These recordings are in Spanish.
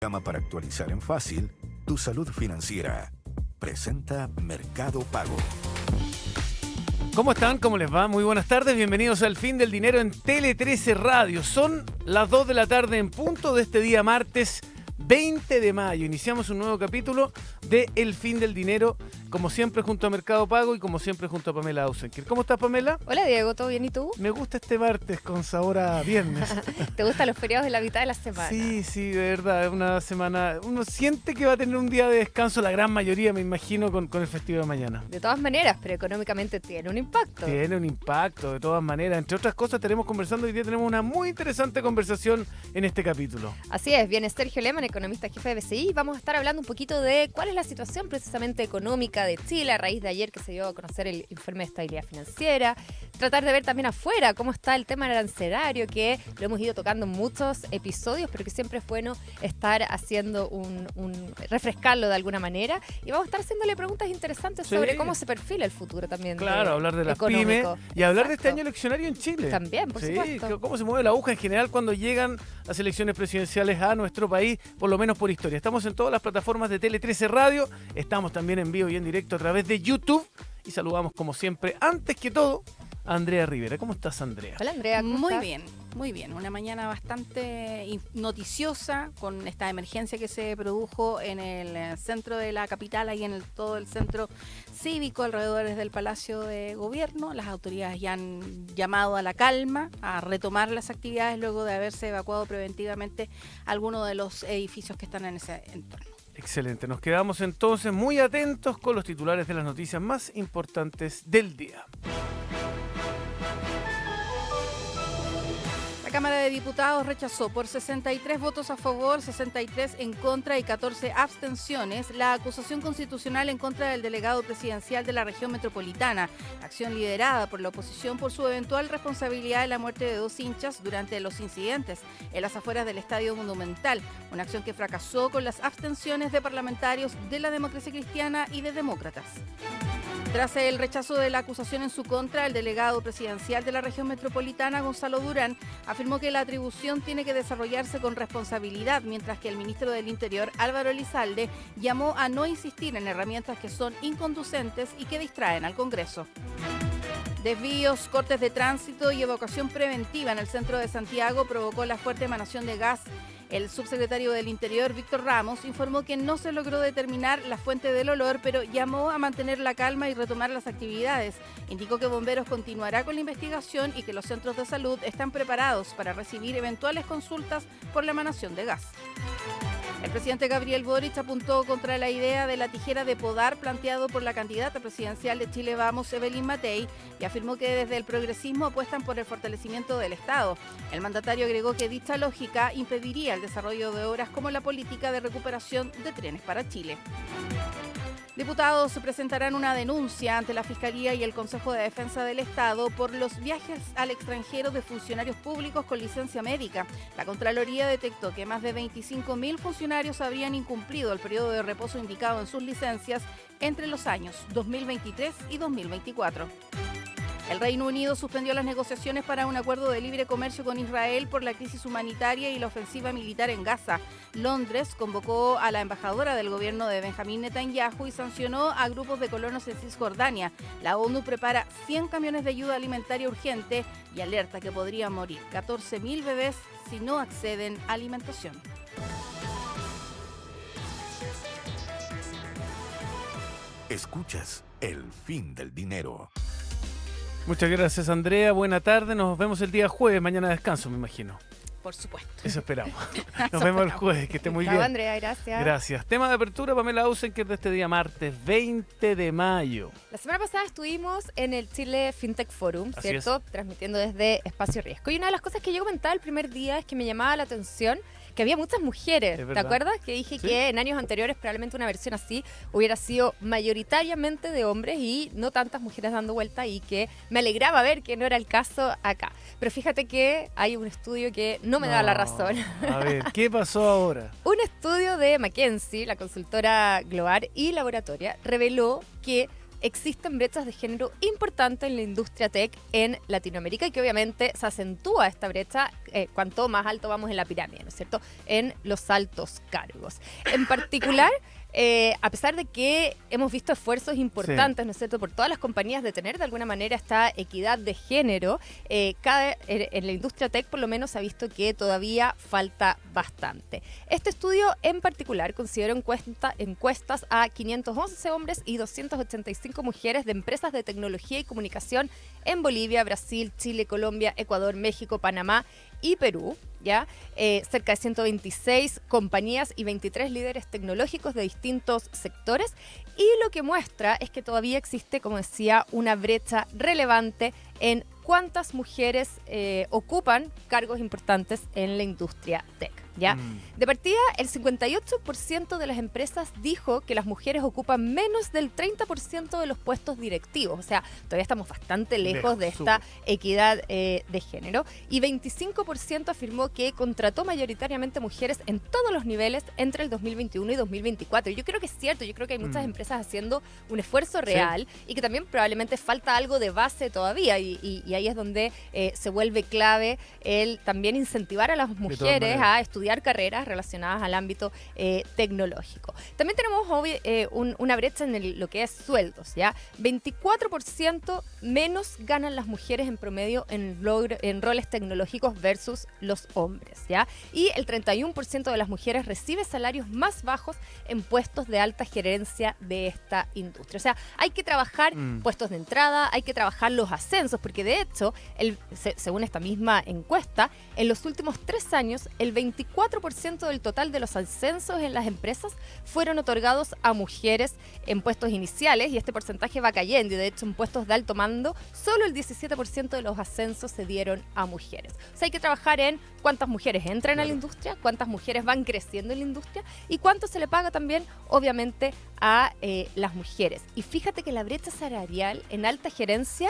Llama para actualizar en fácil tu salud financiera. Presenta Mercado Pago. ¿Cómo están? ¿Cómo les va? Muy buenas tardes. Bienvenidos al Fin del Dinero en Tele 13 Radio. Son las 2 de la tarde en punto de este día martes 20 de mayo. Iniciamos un nuevo capítulo de El Fin del Dinero, como siempre junto a Mercado Pago y como siempre junto a Pamela Ausenker. ¿Cómo estás, Pamela? Hola, Diego, ¿todo bien y tú? Me gusta este martes con sabor a viernes. ¿Te gustan los feriados de la mitad de la semana? Sí, de verdad, es una semana. Uno siente que va a tener un día de descanso, la gran mayoría, me imagino, con el festivo de mañana. De todas maneras, pero económicamente tiene un impacto. Tiene un impacto, de todas maneras. Entre otras cosas, estaremos conversando hoy día, tenemos una muy interesante conversación en este capítulo. Así es, viene Sergio Lehmann, economista jefe de BCI, y vamos a estar hablando un poquito de cuál es la situación precisamente económica de Chile a raíz de ayer que se dio a conocer el informe de estabilidad financiera. Tratar de ver también afuera cómo está el tema arancelario, que lo hemos ido tocando en muchos episodios, pero que siempre es bueno estar haciendo refrescarlo de alguna manera. Y vamos a estar haciéndole preguntas interesantes sobre cómo se perfila el futuro también. Claro, hablar de las pymes y hablar de este año eleccionario en Chile. También, por supuesto. Cómo se mueve la aguja en general cuando llegan las elecciones presidenciales a nuestro país, por lo menos por historia. Estamos en todas las plataformas de Tele 13 Radio, estamos también en vivo y en directo a través de YouTube y saludamos como siempre, antes que todo, a Andrea Rivera. ¿Cómo estás, Andrea? Hola, Andrea. ¿Cómo Muy estás? bien, muy bien. Una mañana bastante noticiosa con esta emergencia que se produjo en el centro de la capital, ahí en todo el centro cívico, alrededor del Palacio de Gobierno. Las autoridades ya han llamado a la calma, a retomar las actividades luego de haberse evacuado preventivamente algunos de los edificios que están en ese entorno. Excelente, nos quedamos entonces muy atentos con los titulares de las noticias más importantes del día. La Cámara de Diputados rechazó por 63 votos a favor, 63 en contra y 14 abstenciones la acusación constitucional en contra del delegado presidencial de la región metropolitana, acción liderada por la oposición por su eventual responsabilidad en la muerte de 2 hinchas durante los incidentes en las afueras del Estadio Monumental, una acción que fracasó con las abstenciones de parlamentarios de la Democracia Cristiana y de Demócratas. Tras el rechazo de la acusación en su contra, el delegado presidencial de la región metropolitana, Gonzalo Durán, afirmó que la atribución tiene que desarrollarse con responsabilidad, mientras que el ministro del Interior, Álvaro Elizalde, llamó a no insistir en herramientas que son inconducentes y que distraen al Congreso. Desvíos, cortes de tránsito y evacuación preventiva en el centro de Santiago provocó la fuerte emanación de gas. El subsecretario del Interior, Víctor Ramos, informó que no se logró determinar la fuente del olor, pero llamó a mantener la calma y retomar las actividades. Indicó que Bomberos continuará con la investigación y que los centros de salud están preparados para recibir eventuales consultas por la emanación de gas. El presidente Gabriel Boric apuntó contra la idea de la tijera de podar planteado por la candidata presidencial de Chile Vamos, Evelyn Matei, y afirmó que desde el progresismo apuestan por el fortalecimiento del Estado. El mandatario agregó que dicha lógica impediría el desarrollo de obras como la política de recuperación de trenes para Chile. Diputados presentarán una denuncia ante la Fiscalía y el Consejo de Defensa del Estado por los viajes al extranjero de funcionarios públicos con licencia médica. La Contraloría detectó que más de 25.000 funcionarios habrían incumplido el periodo de reposo indicado en sus licencias entre los años 2023 y 2024. El Reino Unido suspendió las negociaciones para un acuerdo de libre comercio con Israel por la crisis humanitaria y la ofensiva militar en Gaza. Londres convocó a la embajadora del gobierno de Benjamín Netanyahu y sancionó a grupos de colonos en Cisjordania. La ONU prepara 100 camiones de ayuda alimentaria urgente y alerta que podrían morir 14.000 bebés si no acceden a alimentación. Escuchas El Fin del Dinero. Muchas gracias, Andrea. Buena tarde. Nos vemos el día jueves. Mañana descanso, me imagino. Por supuesto. Eso esperamos. Nos vemos el jueves. Que esté muy Chao, bien. Andrea, gracias. Gracias. Tema de apertura, Pamela Ausenker, de este día martes 20 de mayo. La semana pasada estuvimos en el Chile FinTech Forum, Así ¿cierto? Transmitiendo desde Espacio Riesgo. Y una de las cosas que yo comentaba el primer día es que me llamaba la atención que había muchas mujeres, Es ¿te verdad. acuerdas? Que dije que en años anteriores probablemente una versión así hubiera sido mayoritariamente de hombres y no tantas mujeres dando vuelta, y que me alegraba ver que no era el caso acá. Pero fíjate que hay un estudio que no me da la razón. A ver, ¿qué pasó ahora? Un estudio de McKinsey, la consultora global y laboratoria, reveló que existen brechas de género importantes en la industria tech en Latinoamérica y que obviamente se acentúa esta brecha cuanto más alto vamos en la pirámide, ¿no es cierto?, en los altos cargos. En particular, a pesar de que hemos visto esfuerzos importantes, ¿no es cierto?, por todas las compañías de tener de alguna manera esta equidad de género, en la industria tech por lo menos se ha visto que todavía falta bastante. Este estudio en particular consideró encuestas a 511 hombres y 285 mujeres de empresas de tecnología y comunicación en Bolivia, Brasil, Chile, Colombia, Ecuador, México, Panamá y Perú, ¿ya? Cerca de 126 compañías y 23 líderes tecnológicos de distintos sectores, y lo que muestra es que todavía existe, como decía, una brecha relevante en cuántas mujeres ocupan cargos importantes en la industria tech, ¿ya? De partida, el 58% de las empresas dijo que las mujeres ocupan menos del 30% de los puestos directivos. O sea, todavía estamos bastante lejos de esta equidad de género. Y 25% afirmó que contrató mayoritariamente mujeres en todos los niveles entre el 2021 y 2024. Y yo creo que es cierto, yo creo que hay muchas empresas haciendo un esfuerzo real y que también probablemente falta algo de base todavía. Y ahí es donde se vuelve clave el también incentivar a las mujeres a estudiar carreras relacionadas al ámbito tecnológico. También tenemos una brecha en lo que es sueldos, ¿ya? 24% menos ganan las mujeres en promedio en roles tecnológicos versus los hombres, ¿ya? Y el 31% de las mujeres recibe salarios más bajos en puestos de alta gerencia de esta industria. O sea, hay que trabajar puestos de entrada, hay que trabajar los ascensos, porque de hecho, según esta misma encuesta, en los últimos 3 años, el 24% del total de los ascensos en las empresas fueron otorgados a mujeres en puestos iniciales, y este porcentaje va cayendo, y de hecho en puestos de alto mando, solo el 17% de los ascensos se dieron a mujeres. O sea, hay que trabajar en cuántas mujeres entran a la industria, cuántas mujeres van creciendo en la industria y cuánto se le paga también, obviamente, a las mujeres. Y fíjate que la brecha salarial en alta gerencia,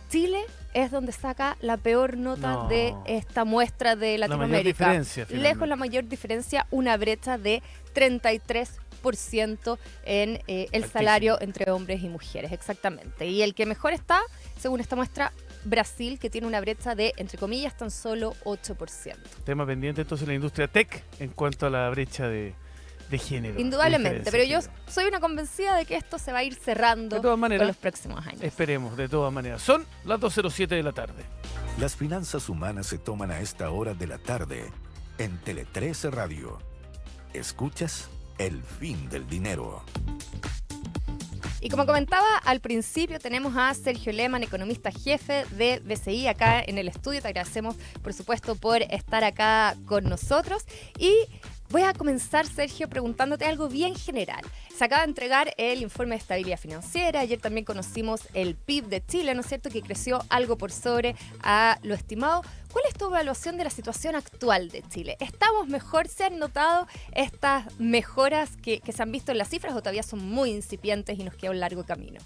Chile es donde saca la peor nota de esta muestra de Latinoamérica. La mayor diferencia, lejos la mayor diferencia, una brecha de 33% en el salario entre hombres y mujeres, exactamente. Y el que mejor está, según esta muestra, Brasil, que tiene una brecha de, entre comillas, tan solo 8%. Tema pendiente entonces la industria tech en cuanto a la brecha de género. Indudablemente, pero yo soy una convencida de que esto se va a ir cerrando con los próximos años. Esperemos, de todas maneras. Son las 2:07 de la tarde. Las finanzas humanas se toman a esta hora de la tarde en Tele 13 Radio. Escuchas El Fin del Dinero. Y como comentaba al principio, tenemos a Sergio Lehmann, economista jefe de BCI, acá en el estudio. Te agradecemos, por supuesto, por estar acá con nosotros. Y voy a comenzar, Sergio, preguntándote algo bien general. Se acaba de entregar el informe de estabilidad financiera. Ayer también conocimos el PIB de Chile, ¿no es cierto?, que creció algo por sobre a lo estimado. ¿Cuál es tu evaluación de la situación actual de Chile? ¿Estamos mejor? ¿Se han notado estas mejoras que se han visto en las cifras o todavía son muy incipientes y nos queda un largo camino?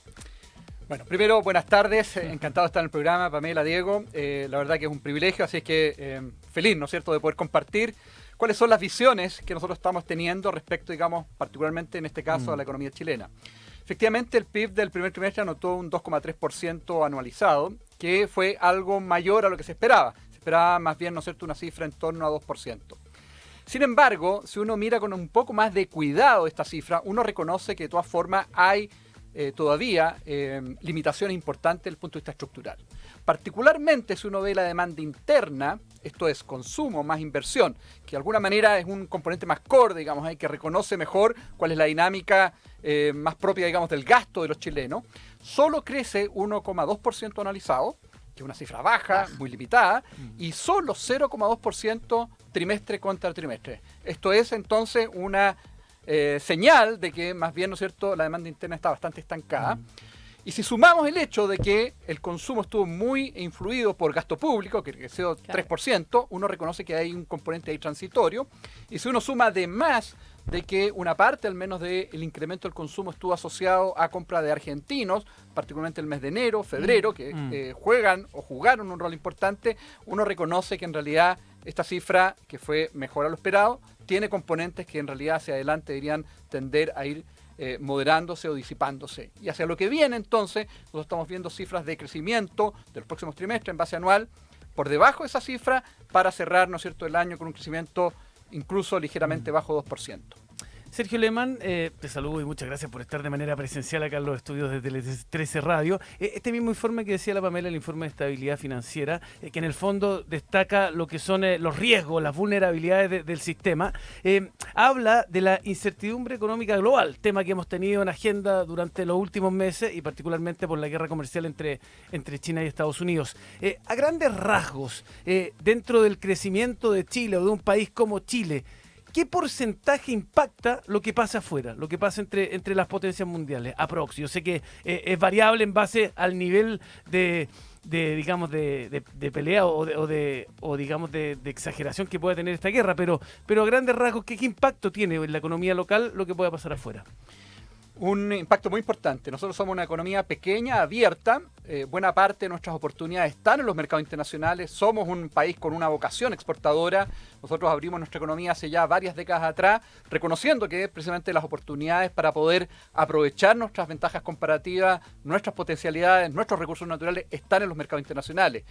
Bueno, primero, buenas tardes. Encantado de estar en el programa, Pamela, Diego. La verdad que es un privilegio, así es que feliz, ¿no es cierto?, de poder compartir cuáles son las visiones que nosotros estamos teniendo respecto, digamos, particularmente en este caso, a la economía chilena. Efectivamente, el PIB del primer trimestre anotó un 2,3% anualizado, que fue algo mayor a lo que se esperaba. Se esperaba más bien, ¿no es cierto?, una cifra en torno a 2%. Sin embargo, si uno mira con un poco más de cuidado esta cifra, uno reconoce que de todas formas hay todavía limitaciones importantes desde el punto de vista estructural. Particularmente si uno ve la demanda interna, esto es consumo más inversión, que de alguna manera es un componente más core, digamos, que reconoce mejor cuál es la dinámica más propia, digamos, del gasto de los chilenos, solo crece 1,2% anualizado, que es una cifra baja, muy limitada, y solo 0,2% trimestre contra trimestre. Esto es entonces una señal de que más bien, ¿no es cierto?, la demanda interna está bastante estancada. Y si sumamos el hecho de que el consumo estuvo muy influido por gasto público, que creció 3%, uno reconoce que hay un componente ahí transitorio. Y si uno suma además de que una parte al menos del incremento del consumo estuvo asociado a compra de argentinos, particularmente el mes de enero, febrero, que jugaron un rol importante, uno reconoce que en realidad esta cifra, que fue mejor a lo esperado, tiene componentes que en realidad hacia adelante deberían tender a ir moderándose o disipándose. Y hacia lo que viene entonces, nosotros estamos viendo cifras de crecimiento de los próximos trimestres en base anual por debajo de esa cifra para cerrar, ¿no es cierto?, el año con un crecimiento incluso ligeramente bajo 2%. Sergio Lehmann, te saludo y muchas gracias por estar de manera presencial acá en los estudios de Tele 13 Radio. Este mismo informe que decía la Pamela, el informe de estabilidad financiera, que en el fondo destaca lo que son los riesgos, las vulnerabilidades del sistema, habla de la incertidumbre económica global, tema que hemos tenido en agenda durante los últimos meses y particularmente por la guerra comercial entre China y Estados Unidos. A grandes rasgos, dentro del crecimiento de Chile o de un país como Chile, ¿qué porcentaje impacta lo que pasa afuera, lo que pasa entre las potencias mundiales? Aprox. Yo sé que es variable en base al nivel de pelea o digamos de exageración que pueda tener esta guerra, pero a grandes rasgos, ¿qué impacto tiene en la economía local lo que pueda pasar afuera? Un impacto muy importante. Nosotros somos una economía pequeña, abierta. Buena parte de nuestras oportunidades están en los mercados internacionales. Somos un país con una vocación exportadora. Nosotros abrimos nuestra economía hace ya varias décadas atrás, reconociendo que precisamente las oportunidades para poder aprovechar nuestras ventajas comparativas, nuestras potencialidades, nuestros recursos naturales están en los mercados internacionales.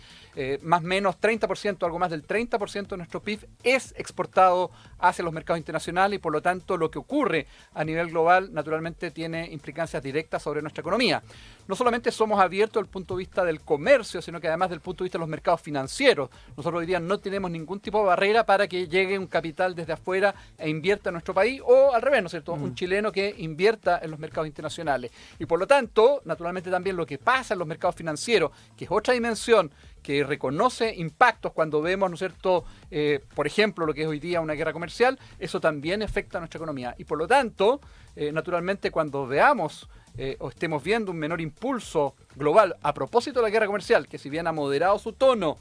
Más o menos 30%, algo más del 30% de nuestro PIB es exportado hacia los mercados internacionales y por lo tanto lo que ocurre a nivel global naturalmente tiene implicancias directas sobre nuestra economía. No solamente somos abiertos desde el punto de vista del comercio, sino que además desde el punto de vista de los mercados financieros. Nosotros hoy día no tenemos ningún tipo de barrera para que llegue un capital desde afuera e invierta en nuestro país, o al revés, ¿no es cierto? Un chileno que invierta en los mercados internacionales. Y por lo tanto, naturalmente también lo que pasa en los mercados financieros, que es otra dimensión, que reconoce impactos cuando vemos, ¿no es cierto?, por ejemplo, lo que es hoy día una guerra comercial, eso también afecta a nuestra economía. Y por lo tanto, naturalmente, cuando veamos o estemos viendo un menor impulso global a propósito de la guerra comercial, que si bien ha moderado su tono,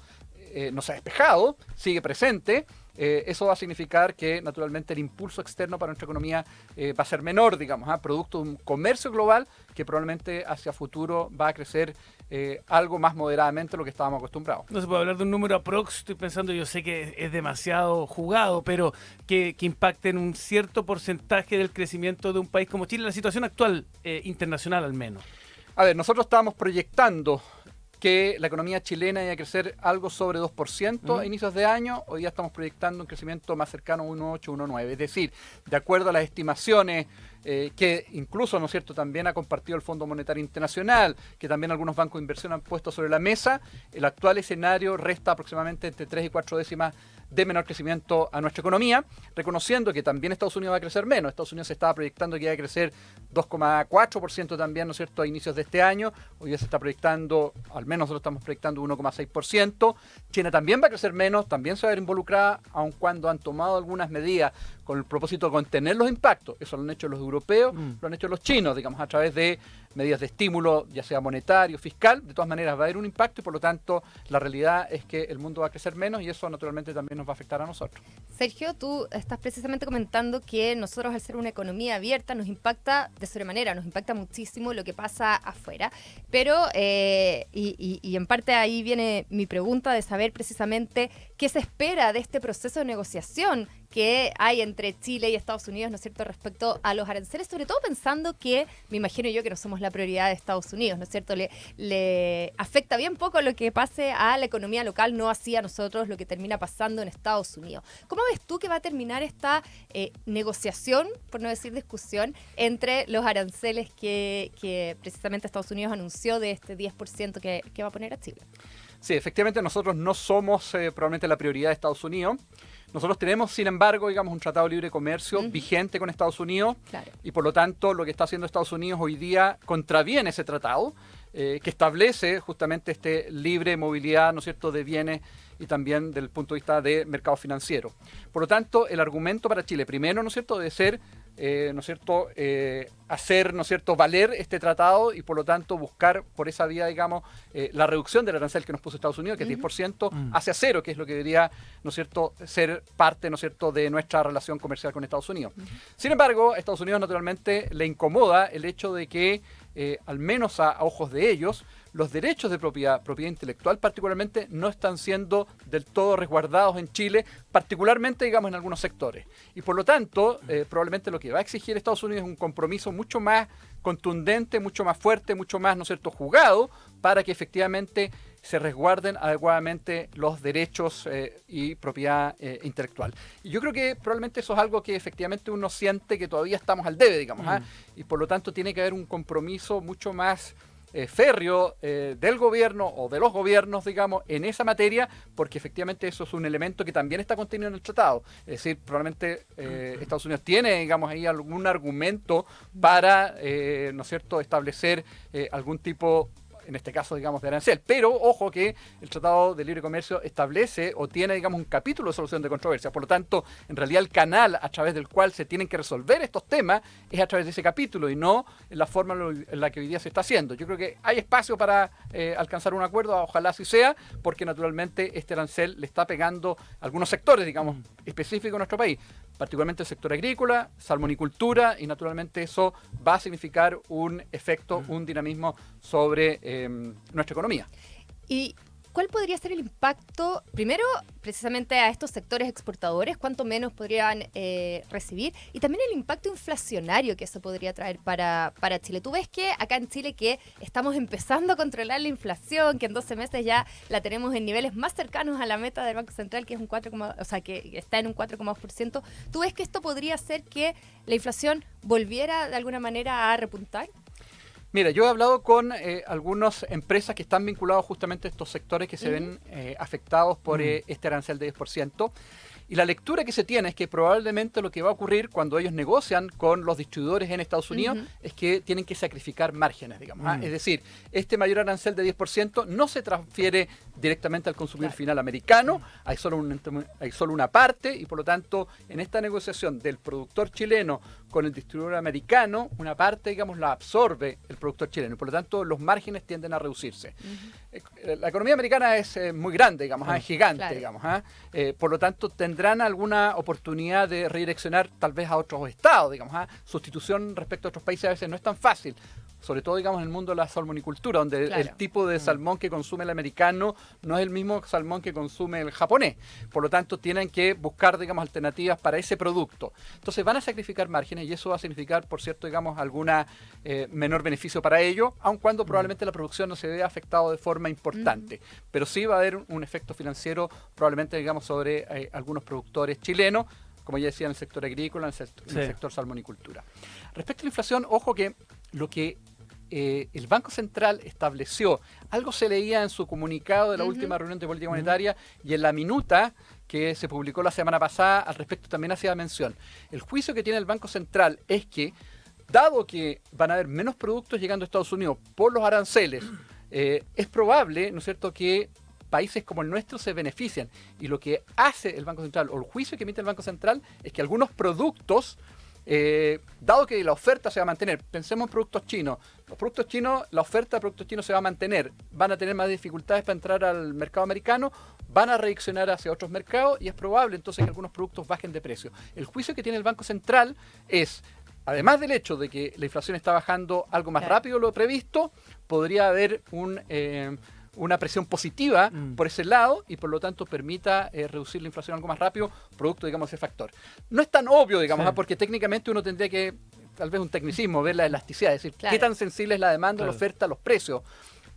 no se ha despejado, sigue presente, eso va a significar que naturalmente el impulso externo para nuestra economía va a ser menor, digamos, producto de un comercio global que probablemente hacia futuro va a crecer algo más moderadamente de lo que estábamos acostumbrados. No se puede hablar de un número aprox, estoy pensando, yo sé que es demasiado jugado, pero que impacte en un cierto porcentaje del crecimiento de un país como Chile, la situación actual internacional al menos. A ver, nosotros estábamos proyectando que la economía chilena iba a crecer algo sobre 2% a inicios de año. Hoy día estamos proyectando un crecimiento más cercano a 1,8, 1,9. Es decir, de acuerdo a las estimaciones que incluso, ¿no es cierto?, también ha compartido el Fondo Monetario Internacional, que también algunos bancos de inversión han puesto sobre la mesa, el actual escenario resta aproximadamente entre 3 y 4 décimas de menor crecimiento a nuestra economía, reconociendo que también Estados Unidos va a crecer menos. Estados Unidos se estaba proyectando que iba a crecer 2,4% también, ¿no es cierto?, a inicios de este año. Hoy día se está proyectando, al menos nosotros estamos proyectando 1,6%. China también va a crecer menos, también se va a ver involucrada, aun cuando han tomado algunas medidas con el propósito de contener los impactos. Eso lo han hecho los europeos, lo han hecho los chinos, digamos, a través de medidas de estímulo, ya sea monetario, fiscal. De todas maneras va a haber un impacto y por lo tanto la realidad es que el mundo va a crecer menos y eso naturalmente también nos va a afectar a nosotros. Sergio, tú estás precisamente comentando que nosotros al ser una economía abierta nos impacta de sobremanera, nos impacta muchísimo lo que pasa afuera, pero y en parte ahí viene mi pregunta de saber precisamente qué se espera de este proceso de negociación que hay entre Chile y Estados Unidos, ¿no es cierto?, respecto a los aranceles, sobre todo pensando que, me imagino yo que no somos la prioridad de Estados Unidos, ¿no es cierto?, le afecta bien poco lo que pase a la economía local, no así a nosotros lo que termina pasando en Estados Unidos. ¿Cómo ves tú que va a terminar esta negociación, por no decir discusión, entre los aranceles que precisamente Estados Unidos anunció de este 10% que va a poner a Chile? Sí, efectivamente nosotros no somos probablemente la prioridad de Estados Unidos. Nosotros tenemos, sin embargo, digamos, un tratado de libre comercio vigente con Estados Unidos, claro, y por lo tanto lo que está haciendo Estados Unidos hoy día contraviene ese tratado que establece justamente este libre movilidad, ¿no es cierto?, de bienes y también del punto de vista de mercado financiero. Por lo tanto, el argumento para Chile, primero, ¿no es cierto?, debe ser ¿no es cierto?, hacer, ¿no es cierto?, valer este tratado y por lo tanto buscar por esa vía, digamos, la reducción del arancel que nos puso Estados Unidos, que es 10% hacia cero, que es lo que debería, ¿no es cierto?, ser parte, ¿no es cierto?, de nuestra relación comercial con Estados Unidos. Sin embargo, a Estados Unidos naturalmente le incomoda el hecho de que al menos a ojos de ellos, los derechos de propiedad intelectual particularmente, no están siendo del todo resguardados en Chile, particularmente, digamos, en algunos sectores. Y por lo tanto, probablemente lo que va a exigir Estados Unidos es un compromiso mucho más contundente, mucho más fuerte, mucho más, ¿no es cierto?, jugado, para que efectivamente se resguarden adecuadamente los derechos y propiedad intelectual. Y yo creo que probablemente eso es algo que efectivamente uno siente que todavía estamos al debe, digamos, y por lo tanto tiene que haber un compromiso mucho más férreo del gobierno o de los gobiernos, digamos, en esa materia, porque efectivamente eso es un elemento que también está contenido en el tratado. Es decir, probablemente Estados Unidos tiene, digamos, ahí algún argumento para, ¿no es cierto?, establecer algún tipo, en este caso, digamos, de arancel. Pero, ojo que el Tratado de Libre Comercio establece o tiene, digamos, un capítulo de solución de controversias. Por lo tanto, en realidad el canal a través del cual se tienen que resolver estos temas es a través de ese capítulo y no en la forma en la que hoy día se está haciendo. Yo creo que hay espacio para alcanzar un acuerdo, ojalá así sea, porque naturalmente este arancel le está pegando a algunos sectores, digamos, específicos de nuestro país, particularmente el sector agrícola, salmonicultura, y naturalmente eso va a significar un efecto, un dinamismo sobre nuestra economía. ¿Y cuál podría ser el impacto, primero, precisamente a estos sectores exportadores? ¿Cuánto menos podrían recibir? Y también el impacto inflacionario que eso podría traer para Chile. Tú ves que acá en Chile que estamos empezando a controlar la inflación, que en 12 meses ya la tenemos en niveles más cercanos a la meta del Banco Central, que es un 4, o sea, que está en un 4,2%. ¿Tú ves que esto podría hacer que la inflación volviera de alguna manera a repuntar? Mira, yo he hablado con algunas empresas que están vinculadas justamente a estos sectores que se ven afectados por este arancel de 10%. Y la lectura que se tiene es que probablemente lo que va a ocurrir cuando ellos negocian con los distribuidores en Estados Unidos es que tienen que sacrificar márgenes, digamos. Es decir, este mayor arancel de 10% no se transfiere directamente al consumidor final americano, hay solo una parte, y por lo tanto, en esta negociación del productor chileno con el distribuidor americano, una parte, digamos, la absorbe el productor chileno, y por lo tanto los márgenes tienden a reducirse. La economía americana es muy grande, digamos, es gigante, digamos. Por lo tanto, tendrán alguna oportunidad de redireccionar tal vez a otros estados, digamos. Sustitución respecto a otros países a veces no es tan fácil, sobre todo, digamos, en el mundo de la salmonicultura, donde el tipo de salmón que consume el americano no es el mismo salmón que consume el japonés. Por lo tanto, tienen que buscar, digamos, alternativas para ese producto. Entonces, van a sacrificar márgenes y eso va a significar, por cierto, digamos, alguna menor beneficio para ellos, aun cuando probablemente la producción no se vea afectado de forma importante. Pero sí va a haber un efecto financiero, probablemente, digamos, sobre algunos productores chilenos, como ya decía, en el sector agrícola, en el sector salmonicultura. Respecto a la inflación, ojo que lo que el Banco Central estableció, algo se leía en su comunicado de la última reunión de política monetaria y en la minuta que se publicó la semana pasada al respecto también hacía mención. El juicio que tiene el Banco Central es que, dado que van a haber menos productos llegando a Estados Unidos por los aranceles, es probable, ¿no es cierto?, que países como el nuestro se benefician. Y lo que hace el Banco Central, o el juicio que emite el Banco Central, es que algunos productos, dado que la oferta se va a mantener, pensemos en productos chinos, los productos chinos, la oferta de productos chinos se va a mantener, van a tener más dificultades para entrar al mercado americano, van a reaccionar hacia otros mercados y es probable entonces que algunos productos bajen de precio. El juicio que tiene el Banco Central es, además del hecho de que la inflación está bajando algo más rápido de lo previsto, podría haber una presión positiva por ese lado y por lo tanto permita reducir la inflación algo más rápido, producto, digamos, de ese factor. No es tan obvio, digamos, porque técnicamente uno tendría que, tal vez un tecnicismo, ver la elasticidad, es decir, qué tan sensible es la demanda, la oferta, los precios.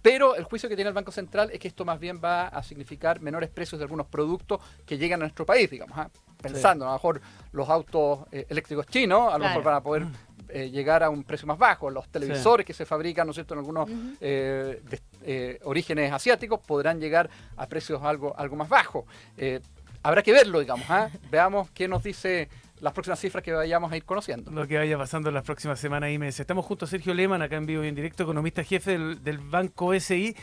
Pero el juicio que tiene el Banco Central es que esto más bien va a significar menores precios de algunos productos que llegan a nuestro país, digamos. Pensando, a lo mejor los autos eléctricos chinos, a lo mejor van a poder llegar a un precio más bajo. Los televisores que se fabrican, ¿no es cierto?, en algunos orígenes asiáticos podrán llegar a precios algo más bajos. Habrá que verlo, digamos. Veamos qué nos dice las próximas cifras que vayamos a ir conociendo. Lo que vaya pasando en las próximas semanas y meses. Estamos junto a Sergio Lehmann, acá en vivo y en directo, economista jefe del Banco SI.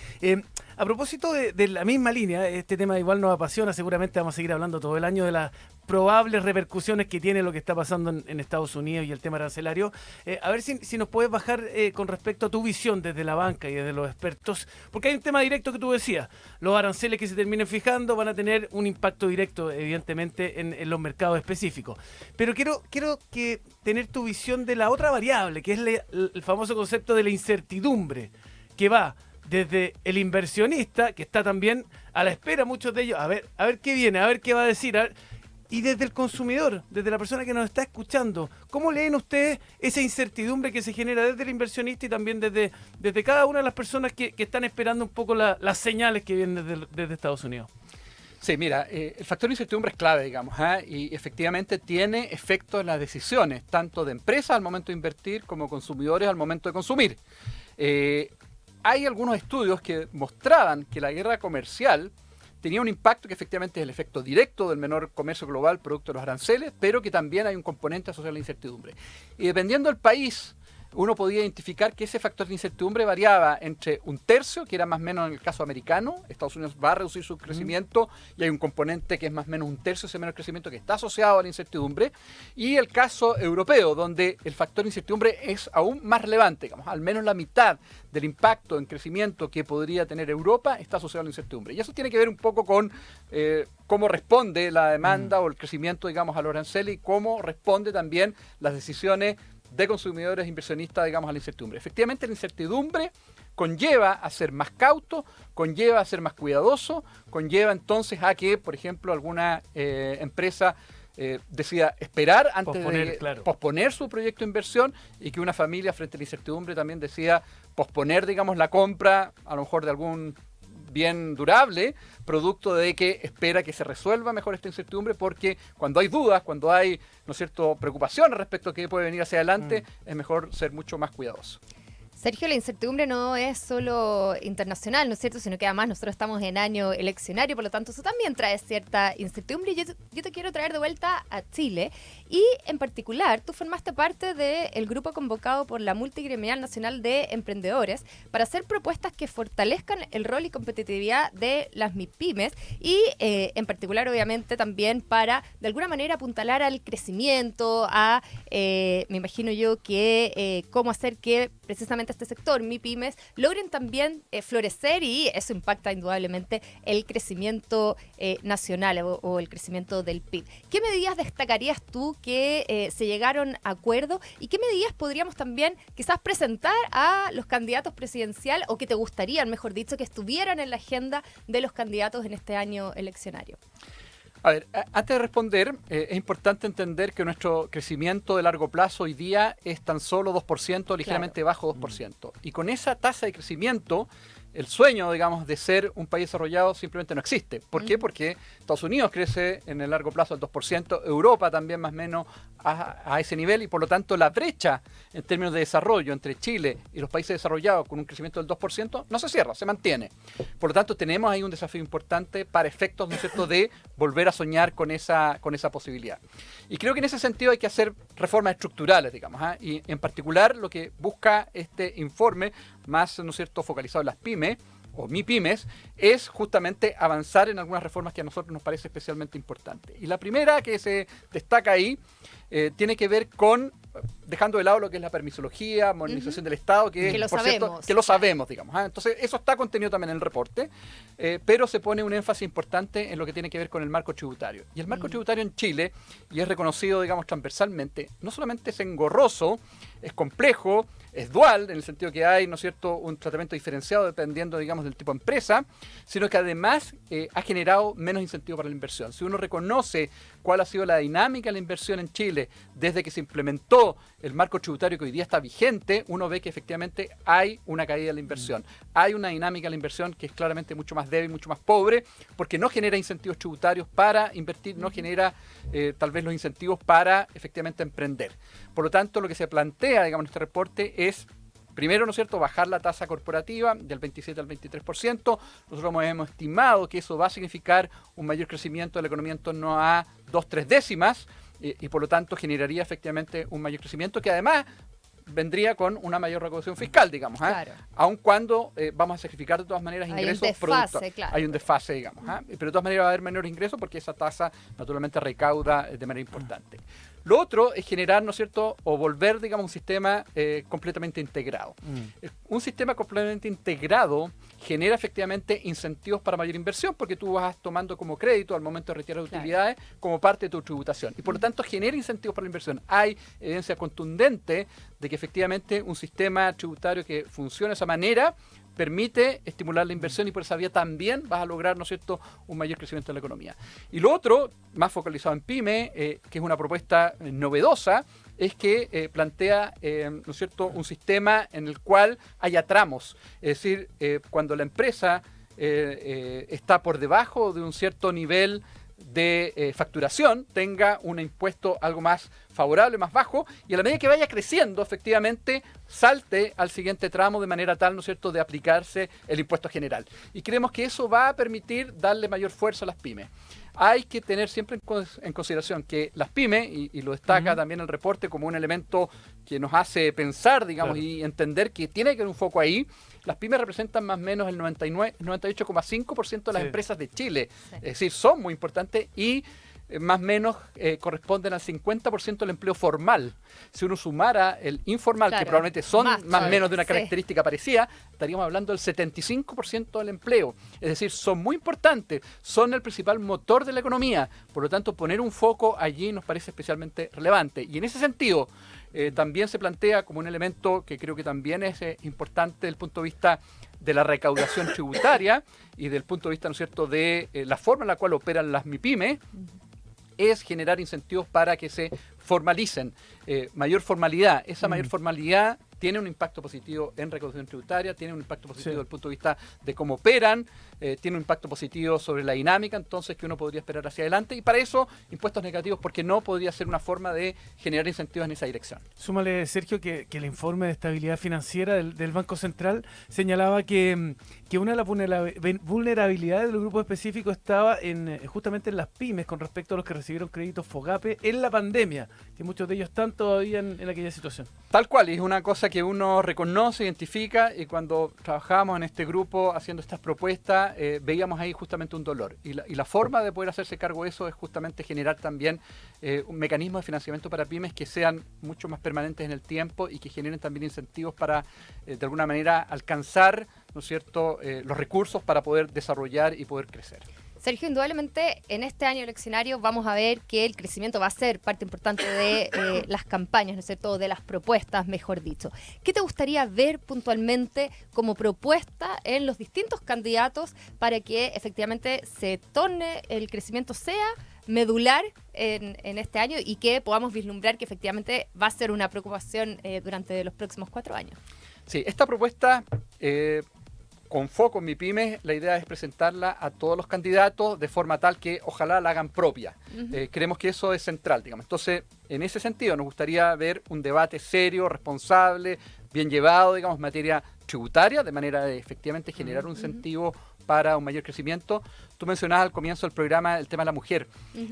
A propósito de la misma línea, este tema igual nos apasiona, seguramente vamos a seguir hablando todo el año de las probables repercusiones que tiene lo que está pasando en Estados Unidos y el tema arancelario. A ver si nos puedes bajar con respecto a tu visión desde la banca y desde los expertos, porque hay un tema directo que tú decías, los aranceles que se terminen fijando van a tener un impacto directo, evidentemente, en los mercados específicos. Pero quiero que tener tu visión de la otra variable, que es el famoso concepto de la incertidumbre, que va desde el inversionista, que está también a la espera, muchos de ellos, a ver qué viene, a ver qué va a decir, y desde el consumidor, desde la persona que nos está escuchando, ¿cómo leen ustedes esa incertidumbre que se genera desde el inversionista y también desde cada una de las personas que están esperando un poco las señales que vienen desde Estados Unidos? Sí, mira, el factor de incertidumbre es clave, digamos, y efectivamente tiene efecto en las decisiones, tanto de empresas al momento de invertir como consumidores al momento de consumir. Hay algunos estudios que mostraban que la guerra comercial tenía un impacto que efectivamente es el efecto directo del menor comercio global producto de los aranceles, pero que también hay un componente asociado a la incertidumbre. Y dependiendo del país, uno podía identificar que ese factor de incertidumbre variaba entre un tercio, que era más o menos en el caso americano, Estados Unidos va a reducir su crecimiento y hay un componente que es más o menos un tercio ese menor crecimiento que está asociado a la incertidumbre, y el caso europeo, donde el factor de incertidumbre es aún más relevante, digamos, al menos la mitad del impacto en crecimiento que podría tener Europa está asociado a la incertidumbre. Y eso tiene que ver un poco con cómo responde la demanda o el crecimiento, digamos, a los aranceles y cómo responde también las decisiones de consumidores, inversionistas, digamos, a la incertidumbre. Efectivamente, la incertidumbre conlleva a ser más cauto, conlleva a ser más cuidadoso, conlleva entonces a que, por ejemplo, alguna empresa decida esperar antes de posponer su proyecto de inversión, y que una familia frente a la incertidumbre también decida posponer, digamos, la compra, a lo mejor de algún bien durable, producto de que espera que se resuelva mejor esta incertidumbre, porque cuando hay dudas, cuando hay, ¿no es cierto?, preocupaciones respecto a qué puede venir hacia adelante, es mejor ser mucho más cuidadoso. Sergio, la incertidumbre no es solo internacional, ¿no es cierto?, sino que además nosotros estamos en año eleccionario, por lo tanto eso también trae cierta incertidumbre. Y yo te quiero traer de vuelta a Chile, y en particular tú formaste parte del grupo convocado por la Multigremial Nacional de Emprendedores para hacer propuestas que fortalezcan el rol y competitividad de las MIPYMES, y en particular obviamente también para de alguna manera apuntalar al crecimiento, me imagino yo que cómo hacer que precisamente este sector, MIPYMES, logren también florecer, y eso impacta indudablemente el crecimiento nacional o el crecimiento del PIB. ¿Qué medidas destacarías tú que se llegaron a acuerdo, y qué medidas podríamos también quizás presentar a los candidatos presidenciales, o que te gustarían, mejor dicho, que estuvieran en la agenda de los candidatos en este año eleccionario? A ver, antes de responder, es importante entender que nuestro crecimiento de largo plazo hoy día es tan solo 2%, ligeramente bajo 2%. Y con esa tasa de crecimiento, el sueño, digamos, de ser un país desarrollado simplemente no existe. ¿Por qué? Porque Estados Unidos crece en el largo plazo al 2%, Europa también más o menos a ese nivel, y por lo tanto la brecha en términos de desarrollo entre Chile y los países desarrollados con un crecimiento del 2% no se cierra, se mantiene. Por lo tanto, tenemos ahí un desafío importante para efectos, ¿no es cierto?, de volver a soñar con esa posibilidad. Y creo que en ese sentido hay que hacer reformas estructurales, digamos, y en particular lo que busca este informe, más, ¿no es cierto?, focalizado en las pymes, o MIPYMES, es justamente avanzar en algunas reformas que a nosotros nos parece especialmente importante. Y la primera que se destaca ahí tiene que ver con, dejando de lado lo que es la permisología, modernización del Estado, que lo por sabemos. cierto, que lo sabemos, digamos. Entonces, eso está contenido también en el reporte, pero se pone un énfasis importante en lo que tiene que ver con el marco tributario. Y el marco tributario en Chile, y es reconocido, digamos, transversalmente, no solamente es engorroso, es complejo, es dual, en el sentido que hay, ¿no es cierto?, un tratamiento diferenciado dependiendo, digamos, del tipo de empresa, sino que además ha generado menos incentivo para la inversión. Si uno reconoce cuál ha sido la dinámica de la inversión en Chile desde que se implementó el marco tributario que hoy día está vigente, uno ve que efectivamente hay una caída de la inversión. Hay una dinámica de la inversión que es claramente mucho más débil, mucho más pobre, porque no genera incentivos tributarios para invertir, no genera tal vez los incentivos para efectivamente emprender. Por lo tanto, lo que se plantea, digamos, en este reporte es, primero, ¿no es cierto?, bajar la tasa corporativa del 27 al 23%. Nosotros hemos estimado que eso va a significar un mayor crecimiento de la economía en torno a 2-3 décimas, y por lo tanto generaría efectivamente un mayor crecimiento que además vendría con una mayor recaudación fiscal, digamos, Claro. aun cuando vamos a sacrificar de todas maneras ingresos. Hay un desfase, claro. Hay un desfase, digamos, pero de todas maneras va a haber menores ingresos porque esa tasa naturalmente recauda de manera importante. Lo otro es generar, ¿no es cierto?, o volver, digamos, un sistema completamente integrado. Un sistema completamente integrado genera efectivamente incentivos para mayor inversión, porque tú vas tomando como crédito al momento de retirar utilidades como parte de tu tributación. Y por lo tanto genera incentivos para la inversión. Hay evidencia contundente de que efectivamente un sistema tributario que funcione de esa manera permite estimular la inversión y por esa vía también vas a lograr, ¿no es cierto?, un mayor crecimiento de la economía. Y lo otro, más focalizado en PYME, que es una propuesta novedosa, es que plantea, ¿no es cierto?, un sistema en el cual haya tramos. Es decir, cuando la empresa está por debajo de un cierto nivel de facturación, tenga un impuesto algo más favorable, más bajo, y a la medida que vaya creciendo, efectivamente, salte al siguiente tramo de manera tal, ¿no es cierto?, de aplicarse el impuesto general. Y creemos que eso va a permitir darle mayor fuerza a las pymes. Hay que tener siempre en consideración que las pymes, y lo destaca también el reporte como un elemento que nos hace pensar, digamos, y entender que tiene que haber un foco ahí. Las pymes representan más o menos el 98,5% de las empresas de Chile. Es decir, son muy importantes y más o menos corresponden al 50% del empleo formal. Si uno sumara el informal, que probablemente son más o menos de una característica parecida, estaríamos hablando del 75% del empleo. Es decir, son muy importantes, son el principal motor de la economía. Por lo tanto, poner un foco allí nos parece especialmente relevante. Y en ese sentido, también se plantea como un elemento que creo que también es importante desde el punto de vista de la recaudación tributaria y del punto de vista, ¿no es cierto?, de la forma en la cual operan las MIPYME, es generar incentivos para que se formalicen. Mayor formalidad. Esa mayor formalidad tiene un impacto positivo en recaudación tributaria, tiene un impacto positivo desde el punto de vista de cómo operan, tiene un impacto positivo sobre la dinámica, entonces, que uno podría esperar hacia adelante. Y para eso, impuestos negativos, porque no podría ser una forma de generar incentivos en esa dirección. Súmale, Sergio, que el informe de estabilidad financiera del Banco Central señalaba que una de las vulnerabilidades del grupo específico estaba justamente en las pymes con respecto a los que recibieron créditos FOGAPE en la pandemia, que muchos de ellos están todavía en aquella situación. Tal cual, y es una cosa que uno reconoce, identifica, y cuando trabajábamos en este grupo haciendo estas propuestas, veíamos ahí justamente un dolor. Y la forma de poder hacerse cargo de eso es justamente generar también un mecanismo de financiamiento para pymes que sean mucho más permanentes en el tiempo y que generen también incentivos para, de alguna manera, alcanzar, ¿no es cierto?, los recursos para poder desarrollar y poder crecer. Sergio, indudablemente en este año eleccionario vamos a ver que el crecimiento va a ser parte importante de las campañas, ¿no es cierto?, de las propuestas, mejor dicho. ¿Qué te gustaría ver puntualmente como propuesta en los distintos candidatos para que efectivamente se torne el crecimiento sea medular en este año y que podamos vislumbrar que efectivamente va a ser una preocupación durante los próximos 4 años? Sí, esta propuesta con foco en MIPYME, la idea es presentarla a todos los candidatos de forma tal que ojalá la hagan propia. Creemos que eso es central, digamos. Entonces, en ese sentido, nos gustaría ver un debate serio, responsable, bien llevado, digamos, en materia tributaria, de manera de efectivamente generar un incentivo para un mayor crecimiento. Tú mencionabas al comienzo del programa el tema de la mujer.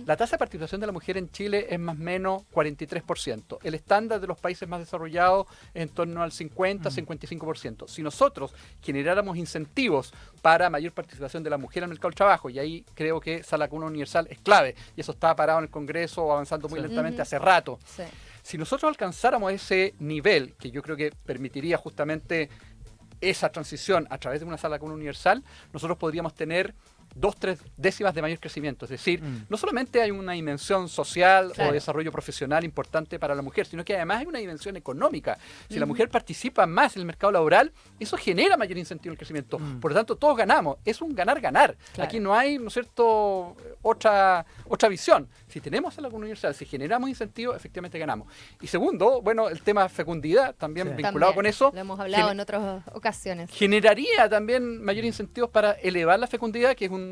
La tasa de participación de la mujer en Chile es más o menos 43%. El estándar de los países más desarrollados es en torno al 50-55%. Si nosotros generáramos incentivos para mayor participación de la mujer en el mercado del trabajo, y ahí creo que Sala Común Universal es clave, y eso está parado en el Congreso avanzando muy lentamente hace rato. Si nosotros alcanzáramos ese nivel, que yo creo que permitiría justamente esa transición a través de una Sala Común Universal, nosotros podríamos tener 2-3 décimas de mayor crecimiento. Es decir, no solamente hay una dimensión social o desarrollo profesional importante para la mujer, sino que además hay una dimensión económica. Si la mujer participa más en el mercado laboral, eso genera mayor incentivo al crecimiento. Por lo tanto, todos ganamos. Es un ganar-ganar. Aquí no hay, ¿no es cierto?, otra visión. Si tenemos la Común Universal, si generamos incentivos, efectivamente ganamos. Y segundo, bueno, el tema fecundidad, también vinculado con eso. Lo hemos hablado en otras ocasiones. Generaría también mayor incentivos para elevar la fecundidad, que es un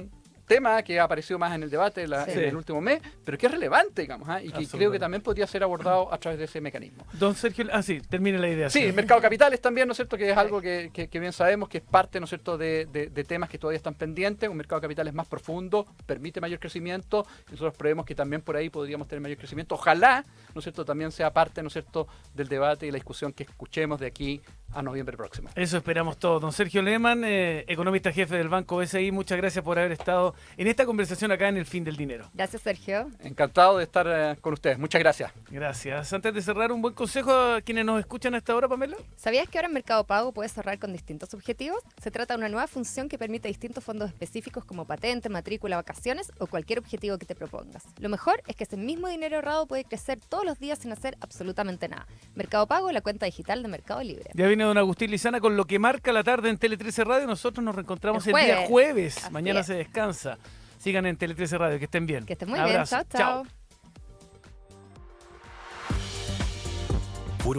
tema que ha aparecido más en el debate en el último mes, pero que es relevante, digamos, y que creo que también podría ser abordado a través de ese mecanismo. Don Sergio, sí, termine la idea. Sí, el mercado de capitales también, ¿no es cierto?, que es algo que bien sabemos que es parte, ¿no es cierto?, de temas que todavía están pendientes. Un mercado de capitales más profundo permite mayor crecimiento, y nosotros prevemos que también por ahí podríamos tener mayor crecimiento. Ojalá, ¿no es cierto?, también sea parte, ¿no es cierto?, del debate y la discusión que escuchemos de aquí a noviembre próximo. Eso esperamos todos. Don Sergio Lehmann, economista jefe del Banco BCI, muchas gracias por haber estado en esta conversación acá en El Fin del Dinero. Gracias, Sergio. Encantado de estar con ustedes. Muchas gracias. Gracias. Antes de cerrar, un buen consejo a quienes nos escuchan a esta hora, Pamela. ¿Sabías que ahora en Mercado Pago puedes ahorrar con distintos objetivos? Se trata de una nueva función que permite distintos fondos específicos como patente, matrícula, vacaciones o cualquier objetivo que te propongas. Lo mejor es que ese mismo dinero ahorrado puede crecer todos los días sin hacer absolutamente nada. Mercado Pago, la cuenta digital de Mercado Libre. Ya viene don Agustín Lizana con lo que marca la tarde en Tele 13 Radio. Nosotros nos reencontramos el día jueves. Así Mañana es. se descansa. Sigan en Tele 13 Radio, que estén bien. Que estén muy Abrazo. bien. Chao, chao.